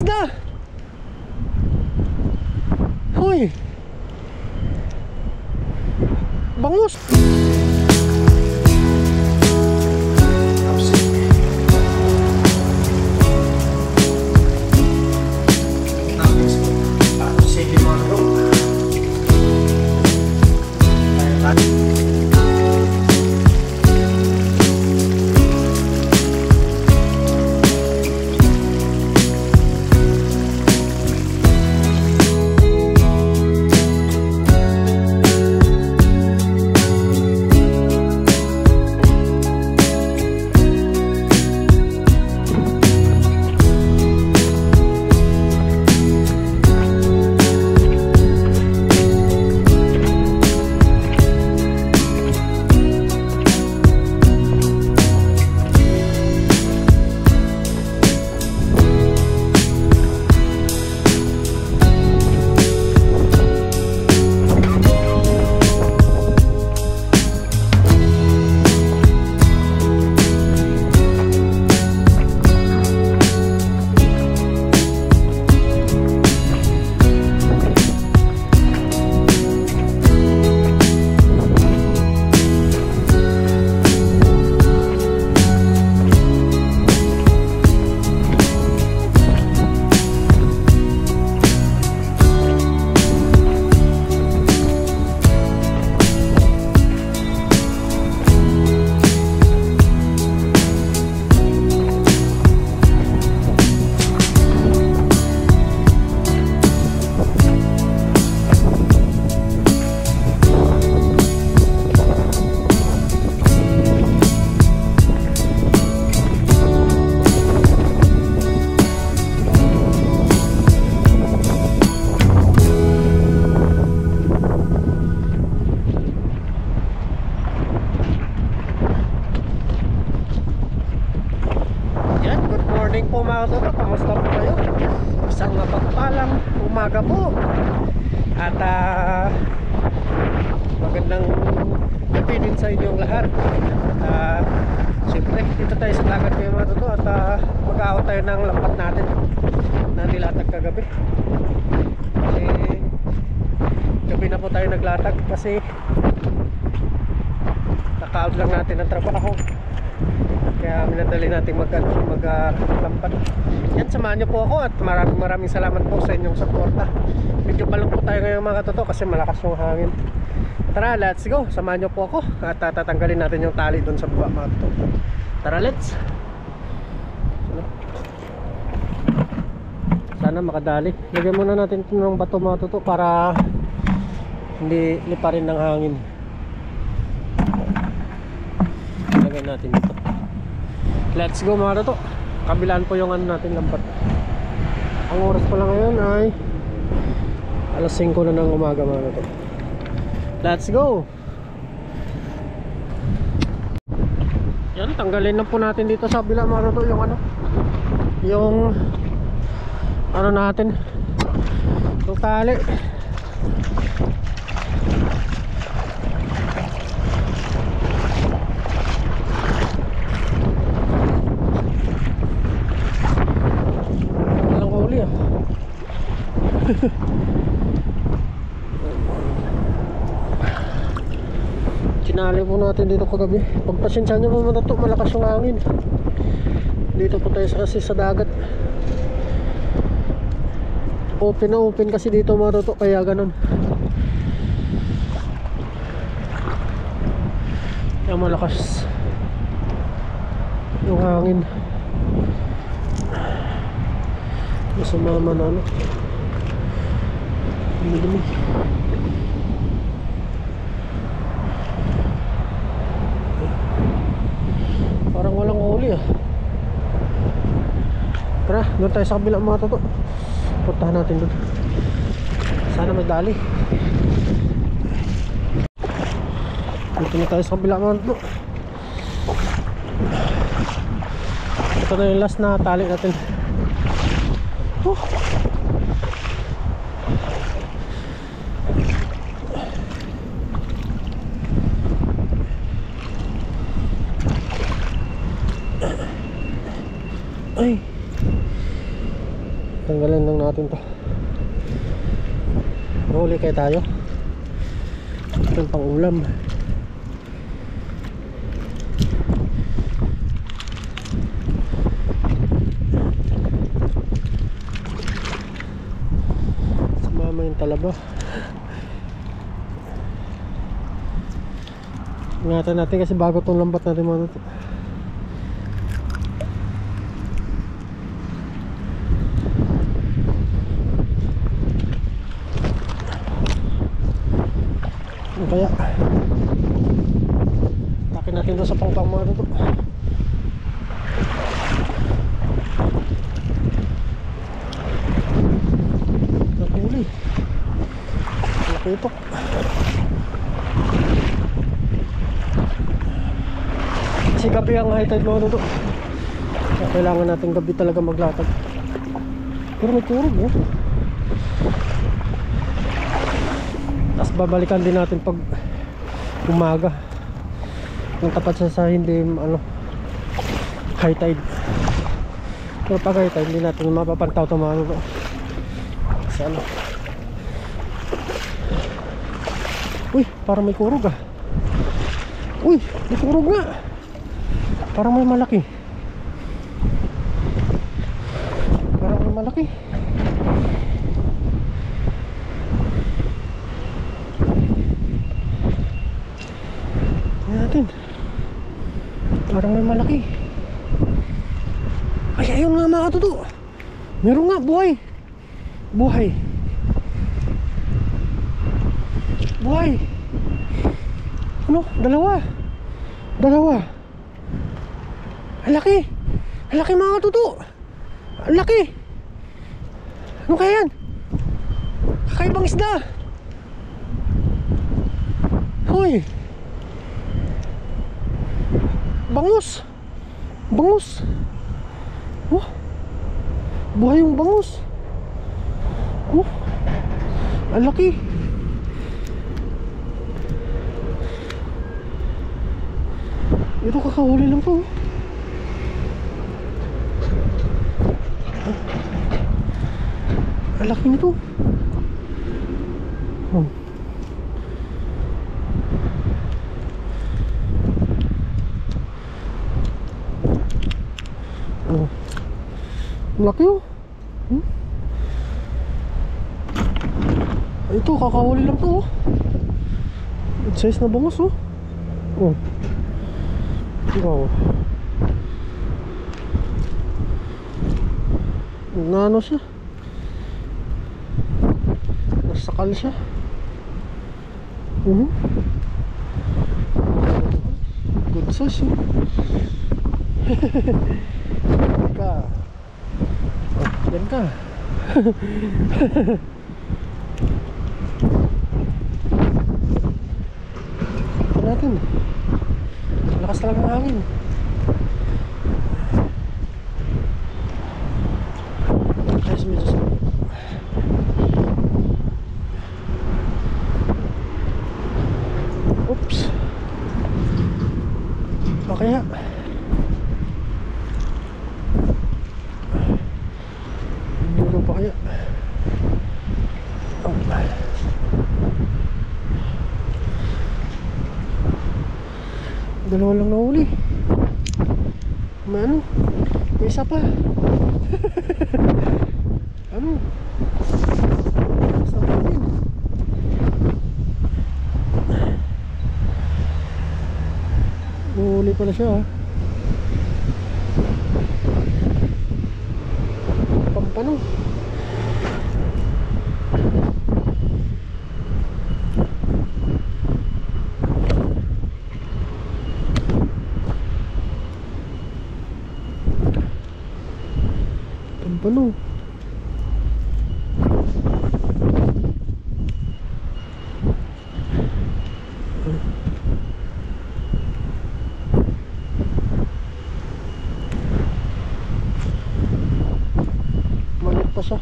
na! Hoy! Bangus! Kamusta po kayo? Isang mapagpalang umaga po. At magandang gabi din sa inyong lahat. At siyempre dito tayo sa lagat ngayon mga toto. At mag-aawat tayo ng lampat natin na nilatag kagabi. Kasi gabi na po tayo naglatag. Kasi naka-out lang natin ang trabaho. Kaya minadali natin maglampat. Yan, samahan nyo po ako at maraming salamat po sa inyong suporta. Medyo balong po tayo ngayon mga toto kasi malakas yung hangin. Tara, let's go. Samahan nyo po ako at tatanggalin natin yung tali doon sa baba mga toto. Tara, let's. Sana makadali. Lagyan muna natin ito ng bato mga toto para hindi liparin ng hangin. Lagyan natin dito. Let's go mga toto. Kabilaan po yung ano natin lampat. Ang oras pa lang ngayon ay alas 5 na ng umaga mga toto. Let's go. Yan, tanggalin na po natin dito sa kabila mga toto yung ano natin, yung tali. Sinali po natin dito kagabi. Pagpasensya nyo po mga toto, malakas yung hangin. Dito po tayo kasi sa dagat. Open na open kasi dito mga toto, kaya ganun. Kaya malakas yung hangin. Sumama na ano, dumi. Parang walang huli Tara, doon tayo sa kabila mga toto. Puntahan natin doon. Sana may dali. Dito na tayo sa kabila mga toto. Ito na yung last na tali natin. Ay, Tanggalin lang natin to. Huli kayo tayo. Ito yung pang ulam. Sumama yung talaba. Ingatan natin kasi bago tong lambat natin mga ito. Kaya takin natin doon sa pangpang mga ito. Nakuli. Laki ito. Kasi gabi ang high tide mga ito. Kailangan natin gabi talaga maglatag. Pero may turog eh. Tapos babalikan din natin pag umaga. Yung tapat siya sa hindi high tide. Pero pag high tide hindi natin mapapantaw ito mga ito. Kasi uy, parang may kurog ah. Uy, may kurog nga. Parang may malaki. Parang may malaki. Tingnan natin. Parang may malaki. Ay, ayun nga mga katuto. Meron nga, buhay. Buhay. Buhay. Ano? Dalawa. Dalawa. Ang laki. Ang laki mga katuto. Ang laki. Ano kaya yan? Kakaibang isda. Hoy. Bangus. Bangus. Oh. Buhay yung bangus. Oh. Ang laki. Ito kakahuli lang to. Ang laki nito. Oh. Oh. Ang laki oh. Ito kakahuli lang to oh. Good size na bangus oh. Oh. Wow. Nano siya. Nasakal siya. Good size oh. Ka. Yan ka. Ito natin. Lakas talaga ng hangin. Guys, medyo sa oops. Okay ha. Hindi pa kaya. Oh. Dalawa lang nahuli. May may isa pa. Basta pa din. Nahuli pala siya Pampano. Pampano. Malit pa siya.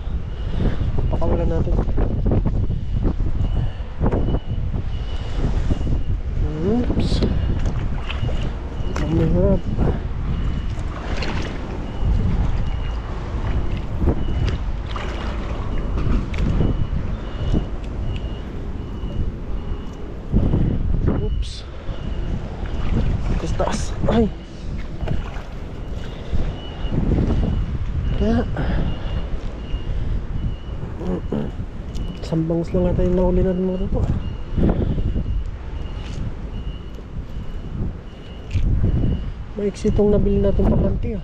Pakawalan natin. Oops. Mahirap. Isang bangus lang natin yung nahuli natin mga toto. Maiksi itong nabili natin pakanti ah.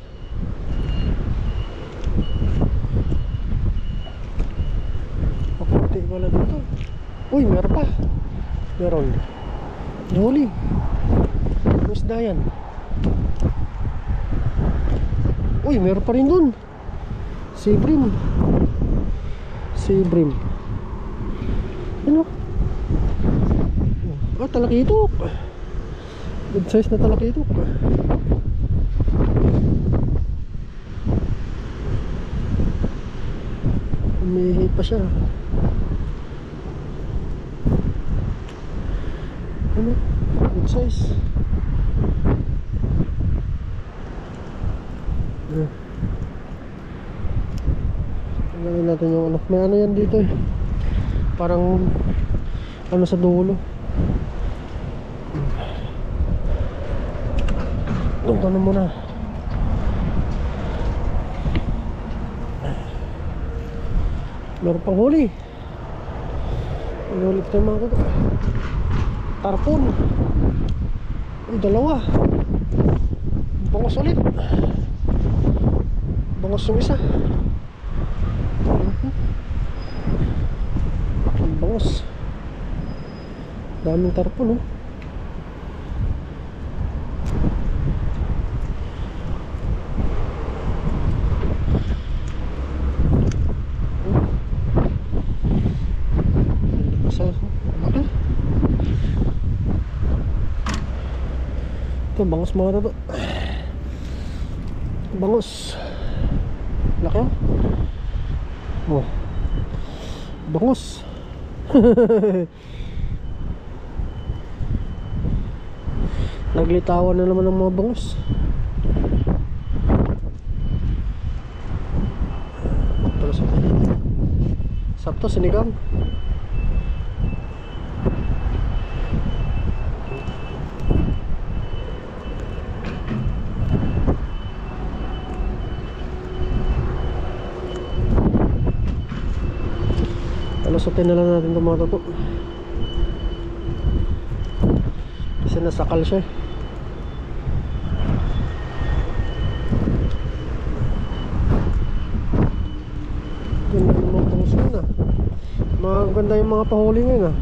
Pakunti wala dito. Uy, meron pa. Meron. Nahuli. Ano isda yan? Uy, meron pa rin dun. Sibrim. Sibrim. Ano? Ah, talakitok. Good size na talakitok. Umihi pa siya. Ano? Good size. Tingnan natin yung ano. May ano yan dito eh. Parang ano sa dulo. Ito na muna. Meron pang huli. May huli pa mga kuto. Tarpon. Ay, dalawa. Bangos ulit. Bangos yung isa. Bangos. Daming tarpon oh. Ito bangos mga toto. Bangos. Laki oh. Bangos. Naglitawan na naman ng mga bangos. Pero sakto sinigang. Lusutin na lang natin itong mga toto. Kasi nasakal siya eh. Ganda yung mga bangos yun ah. Maganda yung mga pahuli ngayon ah.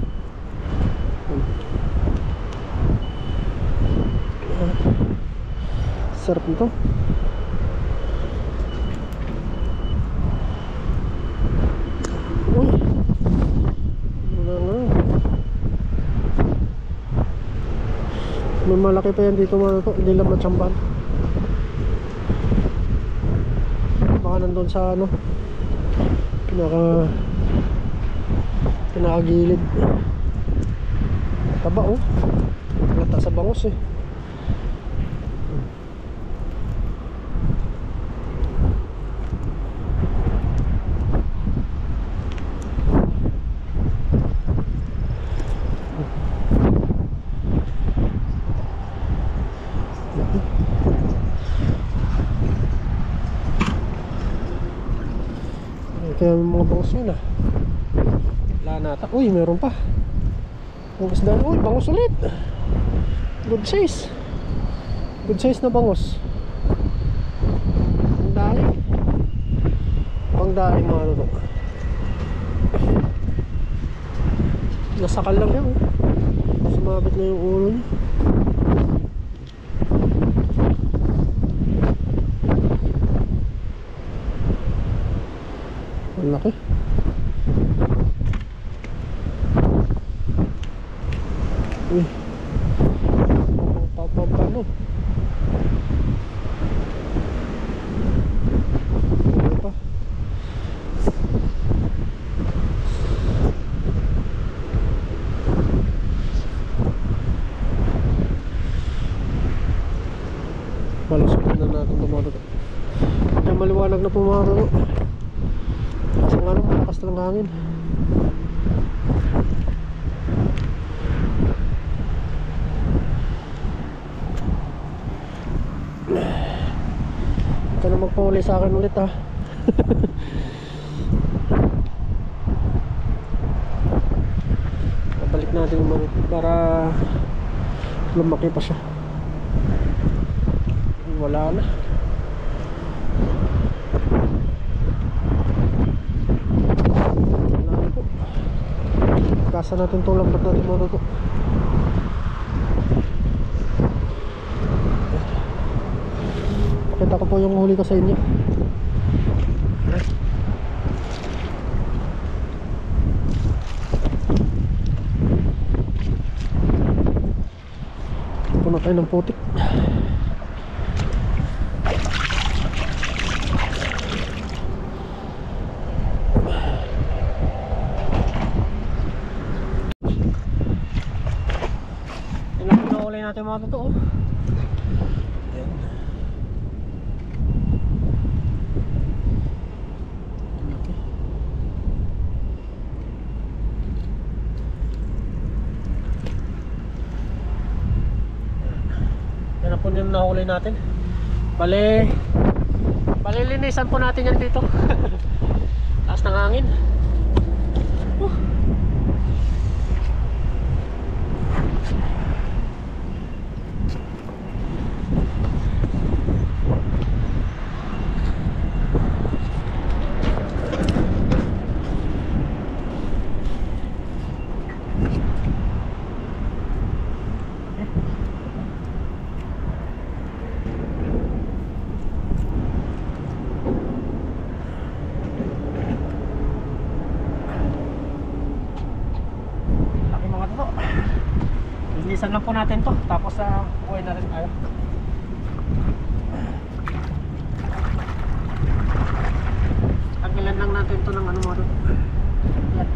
Sarap nito. May malaki pa yan dito mga to, hindi lang matsamban. Baka nandun sa ano, pinakagilid. Taba oh, lata sa bangus eh. Kaya yung mga bangus yun ah. Wala nata. Uy, meron pa. Bangus na. Uy, bangus ulit. Good size. Good size na bangus. Pangdaing. Pangdaing mga ano to. Nasakal lang yan. Sumabit na yung ulo niya. Ang laki. Uy, papapano. Ano pa? Malusutin na natin tumato. Kaya maliwanag na pumato. Kasi nga nung malakas ng hangin. Ika na magpahuli sa akin ulit ha. natin yung manok para lumaki pa siya. Wala na. Wala na po. Kasa natin itong lambat natin mga toto. Pakita ko po yung huli ko sa inyo. Puno tayo ng putik. Ilang pinahuli natin mga totoo. Ayan. Yan po yung nahuli natin. Balilinisan po natin yan dito. Taas ng hangin. Linisan lang po natin to, tapos buhay na rin tayo. Tanggilan lang natin to ng ano mo doon. Yan.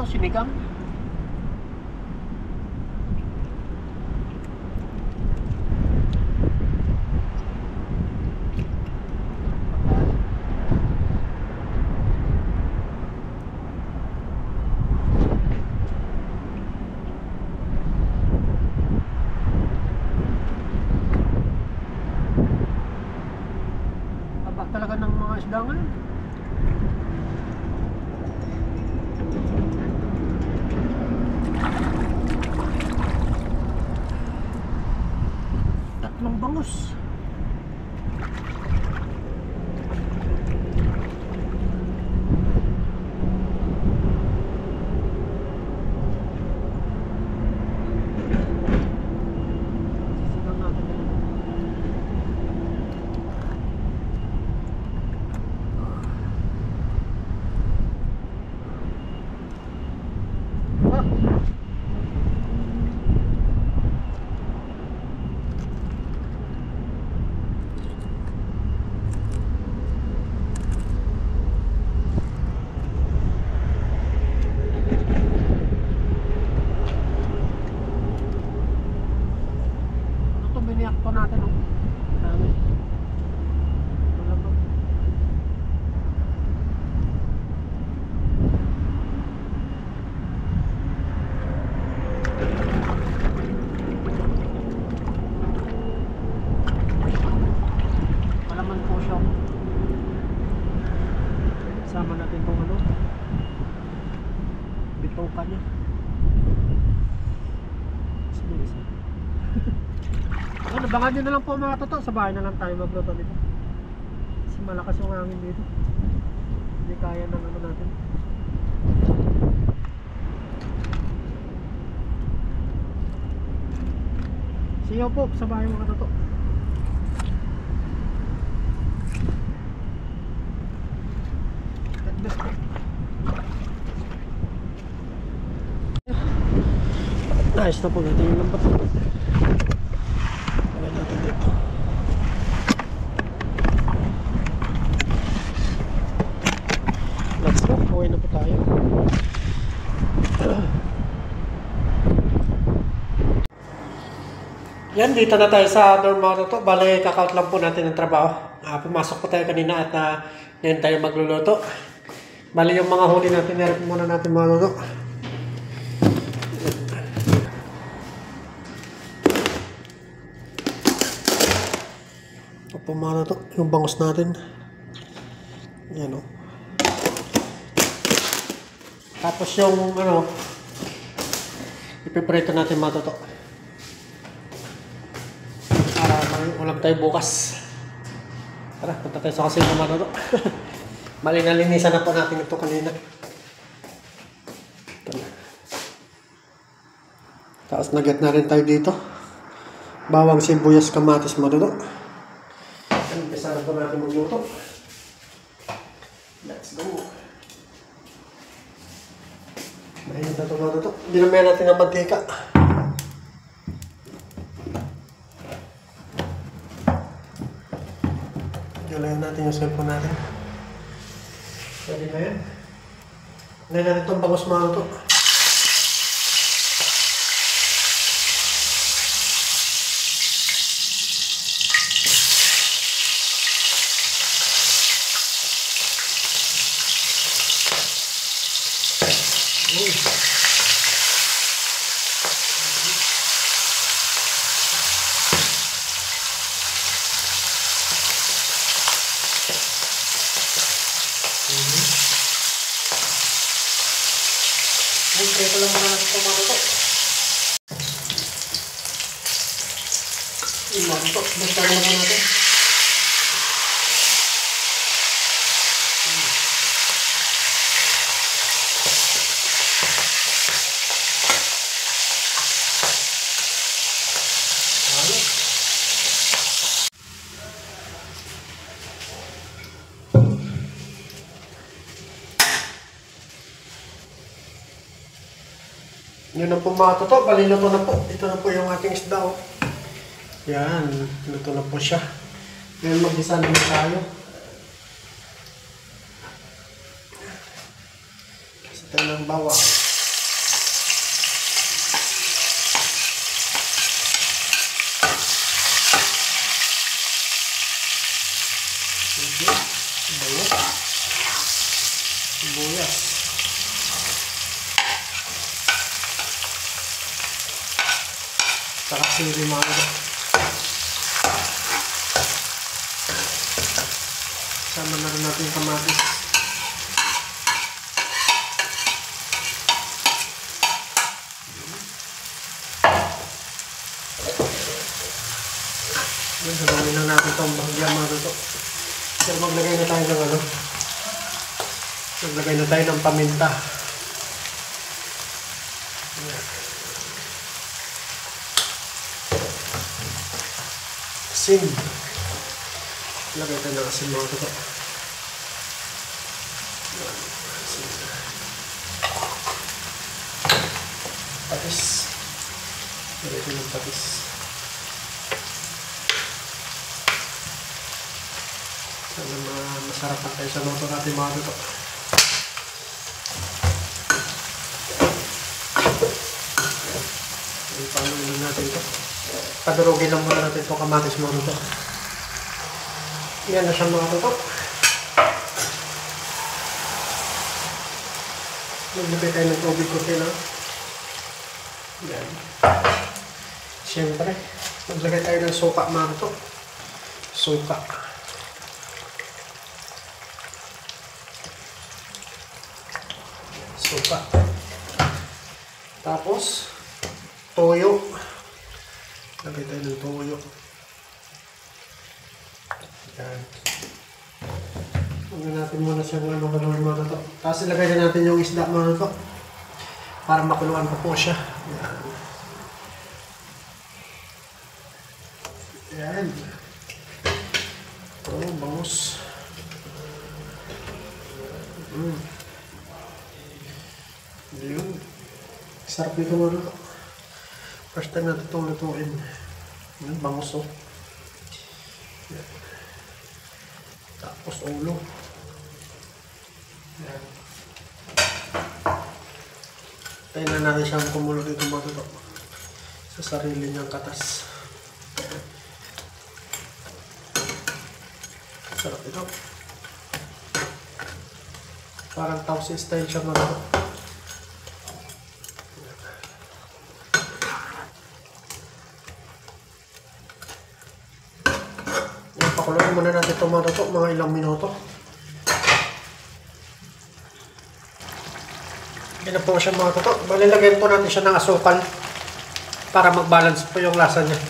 Sinigang. Tabak talaga ng mga isda ngayon. Tatlong bangus. Sisigang natin yan. Biniyak po natin oh. Dami. Wala ba? Malaman po siya. Sama natin itong ano, bitoka niya. Isa. Ano, abangan nyo na lang po mga totoo. Sa bahay na lang tayo magluto dito. Kasi malakas yung hangin dito. Hindi kaya ng ano natin. See you po sa bahay mga totoo. God bless po. Ayos na po natin yung lambat. Yan, dito na tayo sa dorm mga toto. Bale, kakaut lang po natin ng trabaho. Pumasok po tayo kanina at ngayon tayo magluluto. Bale, yung mga huli natin, nirap muna natin mga toto. Ito po mga toto, yung bangus natin. Yan o. Tapos yung ipiprito natin mga toto. Ulam tayo bukas. Tara, punta tayo sa kasino mga toto. Malinalinisan na po natin ito kanina. Ito na. Tapos nagyat na rin tayo dito. Bawang, sibuyas, kamatis mga toto. Umpisa na po natin magluto. Let's go. Mainit na ito mga toto. Dinamayan natin ang mantika. Galayan natin yung cellphone natin. Pwede na yan. Ngayon natin itong bangus mga toto. Ito lang muna natin itong mga toto. Yung mga toto, basta lang muna natin. Yun na po mga toto, baliluto na po. Ito na po yung ating isda. Yan, luto na po siya. Ngayon mag-isa naman tayo. Kasi tayo ng bawang. Sibuyas. Saka sili mga toto. Sama na rin natin yung kamatis. Yan, sabangin lang natin itong bahagyan mga toto. Pero maglagay na tayo ng maglagay na tayo ng paminta. Yan. Asin. Lagay tayo ng asin mga toto. Patis. Lagay tayo ng patis. Sana masarap na tayo sa luto natin mga toto. Ipaluin natin ito. Padurugin lang muna natin itong kamatis mga toto. Yan na siya mga toto. Maglagay tayo ng tubig konti lang. Yan. Siyempre, maglagay tayo ng suka mga toto. Suka. Suka. Tapos, toyo. Lagay tayo ng toyo. Yan. Huwag natin muna siyang maluin mga toto. Tapos ilagay na natin yung isda mga toto. Para makuluan pa po siya. Yan. Yan. Ito, bangus. Yun. Sarap nito mga toto. First time natin itong lutuin. Yan, bangus o. Yan. Tapos ulo. Yan. Tayo na natin siyang kumulo dito mga toto. Sa sarili niyang katas. Sarap ito. Parang tausi style siya mga ito. Pakuluin muna natin ito mga ilang minuto. Yan na po siya mga toto. Balilagyan po natin siya ng asukal para mag-balance po yung lasa niya.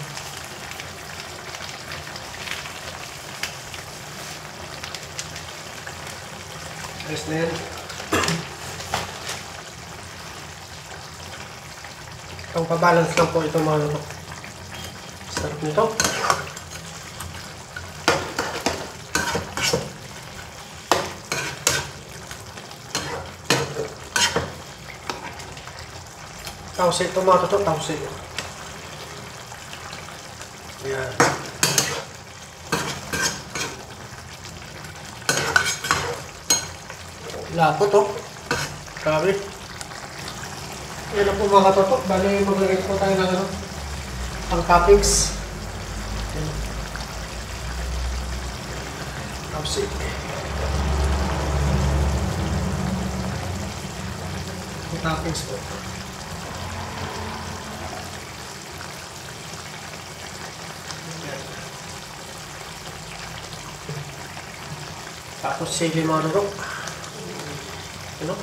Ayos na yan. Itong pa-balance lang po ito mga toto. Sarap nito. Tausi ito mga toto, tausi. Yan. Lapo to. Grabe. Yan na po mga toto. Bali maglagay po tayo ng pang toppings. Tausi. Pang toppings po. Tapos sili mga toto. Ano?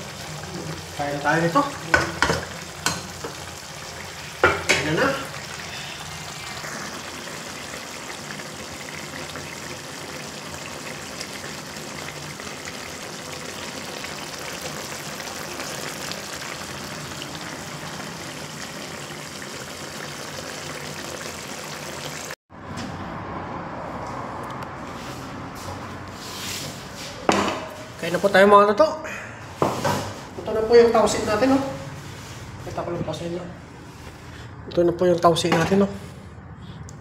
Kaya na tayo nito. Ayan na. Kaya na po tayo mga toto. Ito na po yung tausi natin, no? Kita ko lang pa sa inyo. Ito na po yung tausi natin, no?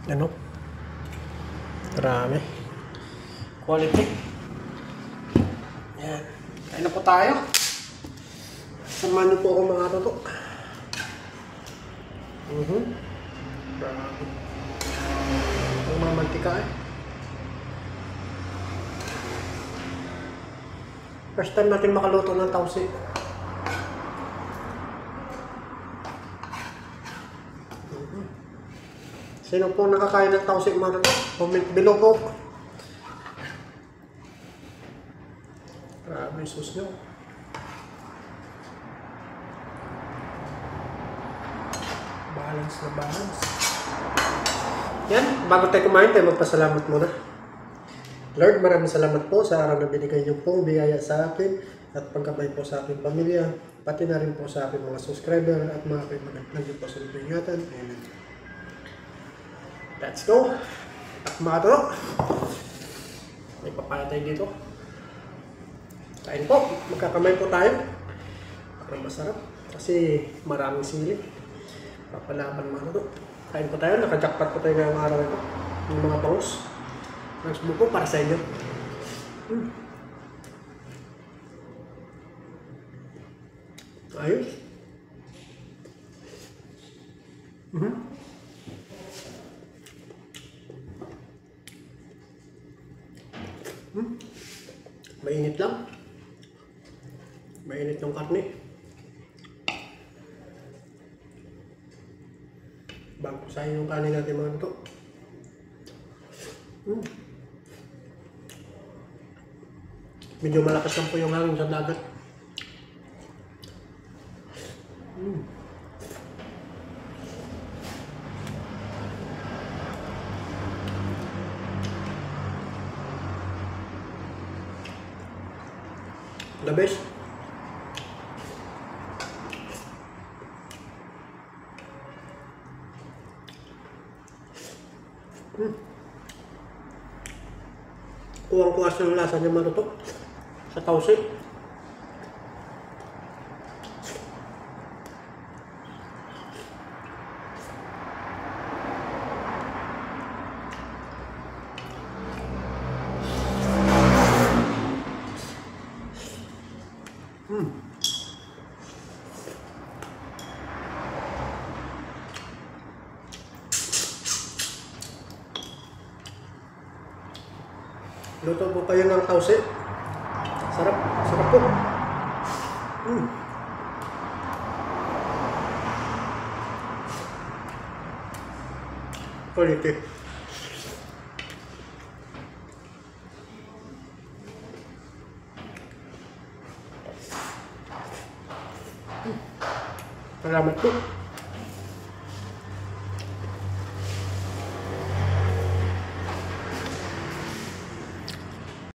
Yan, no? Marami. Quality. Yan. Kaya na po tayo. Samahan niyo po ako mga toto. Marami. Ang mamantika eh. First time natin makaluto ng tausi. Sino po nakakain ng tausi mga toto? Comment below po. Grabe sus nyo. Balance na balance. Yan, bago tayo kumain tayo magpasalamat muna. Lord, maraming salamat po sa araw na binigay niyo pong biyaya sa akin at pagkabay po sa aking pamilya, pati na rin po sa aking mga subscriber at mga kaibigan po sa ingatan. Amen. Let's go! At mga toto, may papaya tayo dito. Kain po, magkakamay po tayo. Parang masarap kasi maraming sili. Papalaban mga toto. Kain po tayo, naka-jackpot po tayo ngayong araw ito. Yung mga bangus. Next po para sa inyo. Ayos. Mainit lang. Mainit yung karne. Bago sayin yung kanin natin mga toto. Medyo malakas lang po yung hangin sa dagat. The best. Kuwang-kuwas ng lasa niya mga toto sa tausi. Luto po kayo ng tausi. Sarap. Sarap po. Quality. Salamat po.